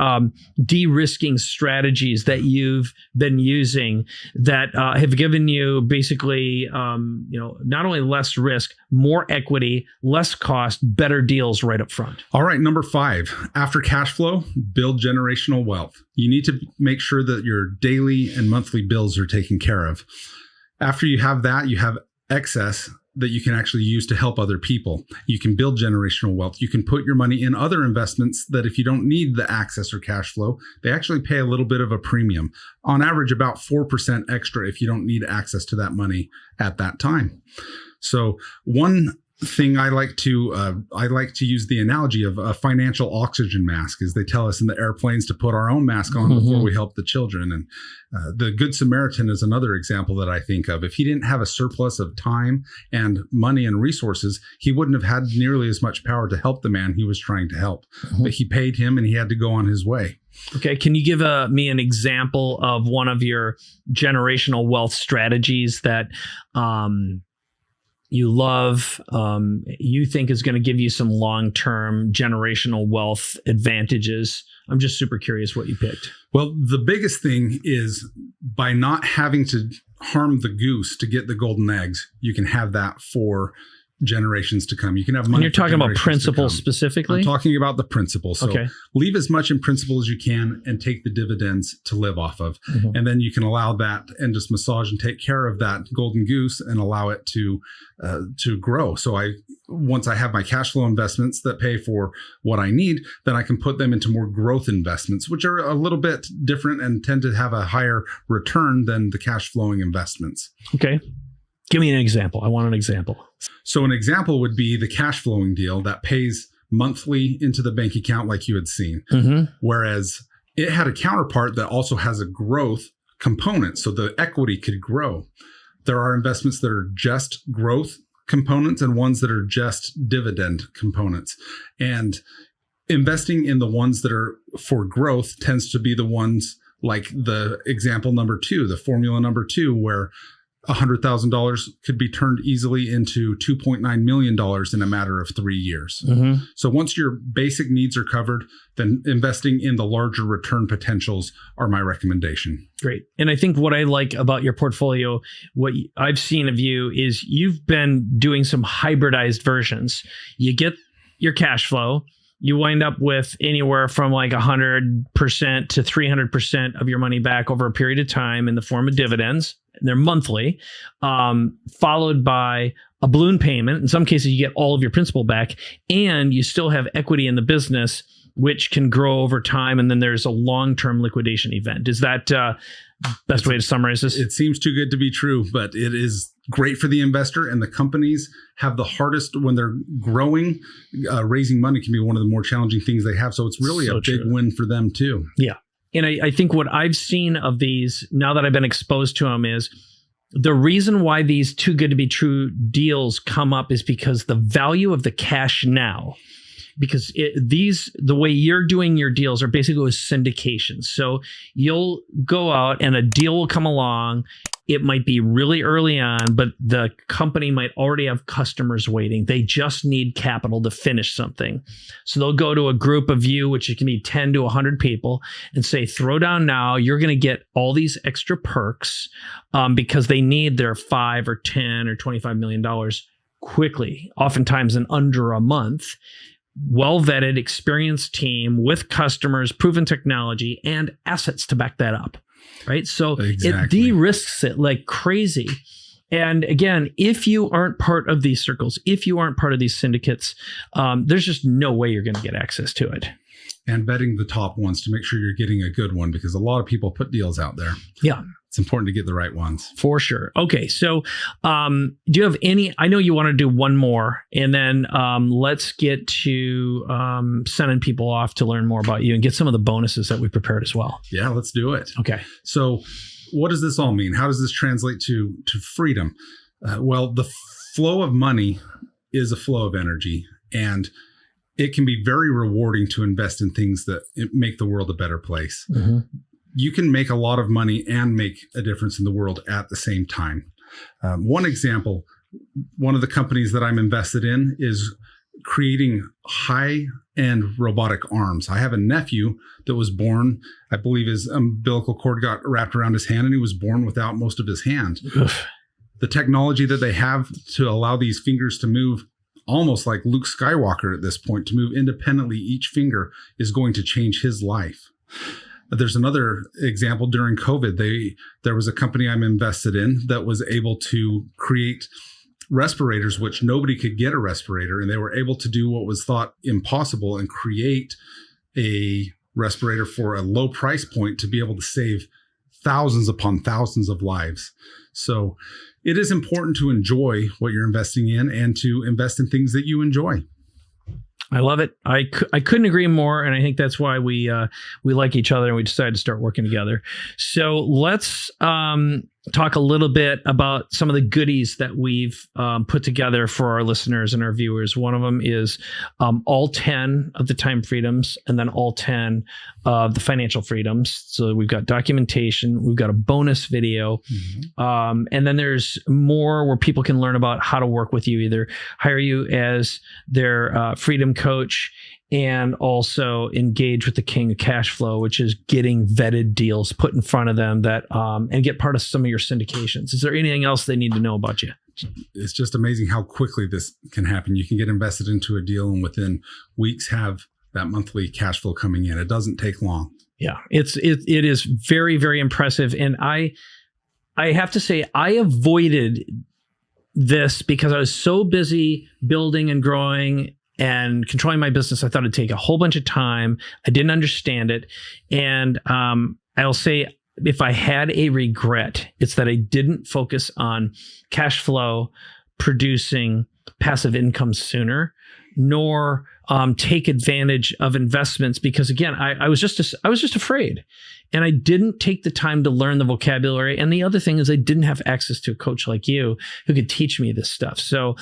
de-risking strategies that you've been using that have given you basically, not only less risk, more equity, less cost, better deals right up front? All right. Number 5, after cash flow, build generational wealth. You need to make sure that your daily and monthly bills are taken care of. After you have that, you have excess that you can actually use to help other people. You can build generational wealth. You can put your money in other investments that if you don't need the access or cash flow, they actually pay a little bit of a premium. On average, about 4% extra if you don't need access to that money at that time. So one thing I like to use the analogy of a financial oxygen mask, is they tell us in the airplanes to put our own mask on before we help the children. And the Good Samaritan is another example that I think of. If he didn't have a surplus of time and money and resources, he wouldn't have had nearly as much power to help the man he was trying to help. But he paid him and he had to go on his way. Okay. Can you give me an example of one of your generational wealth strategies that you love, you think is going to give you some long-term generational wealth advantages? I'm just super curious what you picked. Well, the biggest thing is by not having to harm the goose to get the golden eggs, you can have that for generations to come. You can have money. And you're talking about principles specifically? I'm talking about the principles. So leave as much in principle as you can and take the dividends to live off of. And then you can allow that and just massage and take care of that golden goose and allow it to grow. So once I have my cash flow investments that pay for what I need, then I can put them into more growth investments, which are a little bit different and tend to have a higher return than the cash flowing investments. Okay. Give me an example. I want an example. So an example would be the cash flowing deal that pays monthly into the bank account like you had seen. Whereas it had a counterpart that also has a growth component. So the equity could grow. There are investments that are just growth components and ones that are just dividend components. And investing in the ones that are for growth tends to be the ones like the example number 2, the formula number 2, where $100,000 could be turned easily into $2.9 million in a matter of 3 years. So once your basic needs are covered, then investing in the larger return potentials are my recommendation. Great. And I think what I like about your portfolio, what I've seen of you, is you've been doing some hybridized versions. You get your cash flow. You wind up with anywhere from like 100% to 300% of your money back over a period of time in the form of dividends. They're monthly, followed by a balloon payment. In some cases, you get all of your principal back, and you still have equity in the business which can grow over time, and then there's a long-term liquidation event. Is that best way to summarize this? It seems too good to be true, but it is great for the investor, and the companies have the hardest when they're growing. Raising money can be one of the more challenging things they have. So it's really a big win for them too. Yeah. And I think what I've seen of these, now that I've been exposed to them, is the reason why these too good to be true deals come up is because the value of the cash now, because the way you're doing your deals are basically with syndications. So you'll go out and a deal will come along. It might be really early on, but the company might already have customers waiting. They just need capital to finish something. So they'll go to a group of you, which can be 10 to 100 people, and say, throw down now. You're going to get all these extra perks because they need their $5 or $10 or $25 million quickly, oftentimes in under a month. Well-vetted, experienced team with customers, proven technology, and assets to back that up. Right. So It de-risks it like crazy. And again, if you aren't part of these circles, if you aren't part of these syndicates, there's just no way you're going to get access to it. And vetting the top ones to make sure you're getting a good one, because a lot of people put deals out there. Yeah. It's important to get the right ones. For sure. Okay. So do you have any, I know you want to do one more, and then let's get to sending people off to learn more about you and get some of the bonuses that we prepared as well. Yeah, let's do it. Okay. So what does this all mean? How does this translate to freedom? Well, the flow of money is a flow of energy, and it can be very rewarding to invest in things that make the world a better place. Mm-hmm. You can make a lot of money and make a difference in the world at the same time. One example, one of the companies that I'm invested in is creating high-end robotic arms. I have a nephew that was born, I believe his umbilical cord got wrapped around his hand, and he was born without most of his hand. The technology that they have to allow these fingers to move almost like Luke Skywalker at this point, to move independently each finger, is going to change his life. There's another example during COVID. There was a company I'm invested in that was able to create respirators, which nobody could get a respirator. And they were able to do what was thought impossible and create a respirator for a low price point to be able to save thousands upon thousands of lives. So it is important to enjoy what you're investing in and to invest in things that you enjoy. I love it. I couldn't agree more, and I think that's why we like each other and we decided to start working together. So let's talk a little bit about some of the goodies that we've put together for our listeners and our viewers. One of them is all 10 of the time freedoms, and then all 10 of the financial freedoms. So we've got documentation, we've got a bonus video, and then there's more where people can learn about how to work with you, either hire you as their freedom coach, and also engage with the king of cash flow, which is getting vetted deals put in front of them that and get part of some of your syndications. Is there anything else they need to know about you? It's just amazing how quickly this can happen. You can get invested into a deal and within weeks have that monthly cash flow coming in. It doesn't take long. Yeah, it is very, very impressive. And I have to say, I avoided this because I was so busy building and growing and controlling my business. I thought it'd take a whole bunch of time. I didn't understand it. And I'll say, if I had a regret, it's that I didn't focus on cash flow, producing passive income sooner, nor take advantage of investments, because again, I was just afraid, and I didn't take the time to learn the vocabulary. And the other thing is, I didn't have access to a coach like you who could teach me this stuff. So,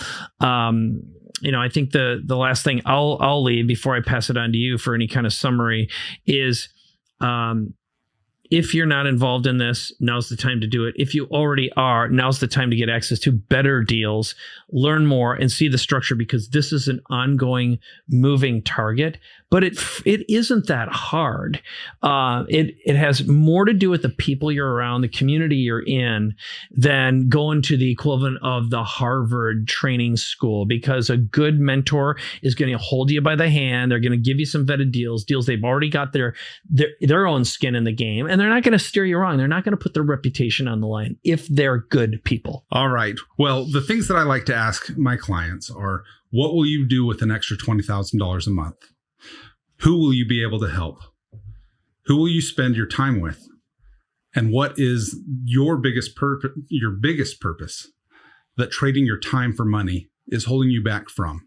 I think the last thing I'll leave before I pass it on to you for any kind of summary is, if you're not involved in this, now's the time to do it. If you already are, now's the time to get access to better deals, learn more, and see the structure, because this is an ongoing moving target. But it isn't that hard. It has more to do with the people you're around, the community you're in, than going to the equivalent of the Harvard training school, because a good mentor is going to hold you by the hand. They're going to give you some vetted deals they've already got their own skin in the game, and they're not going to steer you wrong. They're not going to put their reputation on the line if they're good people. All right. Well, the things that I like to ask my clients are, what will you do with an extra $20,000 a month? Who will you be able to help? Who will you spend your time with? And what is your biggest purpose that trading your time for money is holding you back from?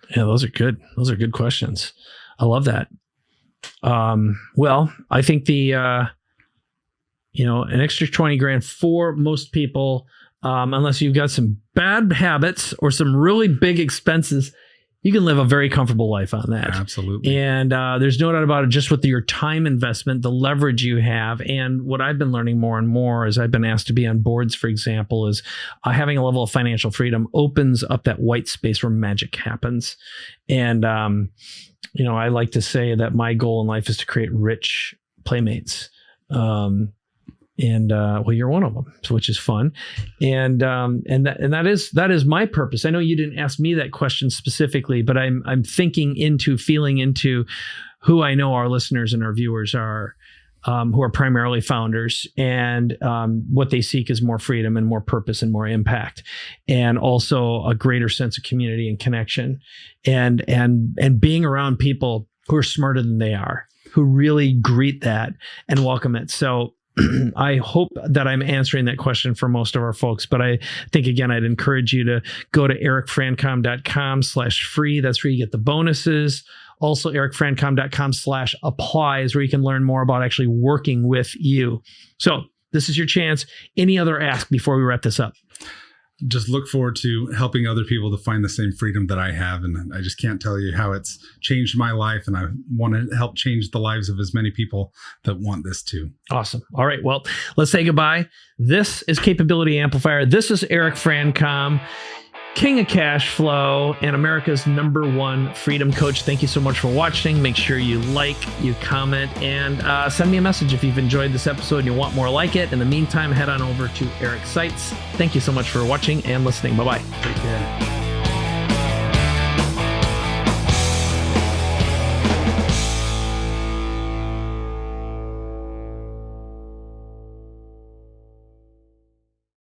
Yeah, those are good. Those are good questions. I love that. Well, I think an extra 20 grand for most people, unless you've got some bad habits or some really big expenses, you can live a very comfortable life on that. Absolutely. And there's no doubt about it, just with your time investment, the leverage you have. And what I've been learning more and more as I've been asked to be on boards, for example, is having a level of financial freedom opens up that white space where magic happens. And, I like to say that my goal in life is to create rich playmates. You're one of them, which is fun. And that is my purpose. I know you didn't ask me that question specifically, but I'm feeling into who I know our listeners and our viewers are, who are primarily founders, and what they seek is more freedom and more purpose and more impact, and also a greater sense of community and connection, and being around people who are smarter than they are, who really greet that and welcome it. So I hope that I'm answering that question for most of our folks, but I think, again, I'd encourage you to go to ericfrancom.com/free. That's where you get the bonuses. Also, ericfrancom.com/apply is where you can learn more about actually working with you. So this is your chance. Any other ask before we wrap this up? Just look forward to helping other people to find the same freedom that I have. And I just can't tell you how it's changed my life. And I want to help change the lives of as many people that want this too. Awesome. All right. Well, let's say goodbye. This is Capability Amplifier. This is Eric Francom, king of cash flow and America's #1 freedom coach. Thank you so much for watching. Make sure you like, you comment, and send me a message if you've enjoyed this episode and you want more like it. In the meantime, head on over to Eric's sites. Thank you so much for watching and listening. Bye-bye. Take care.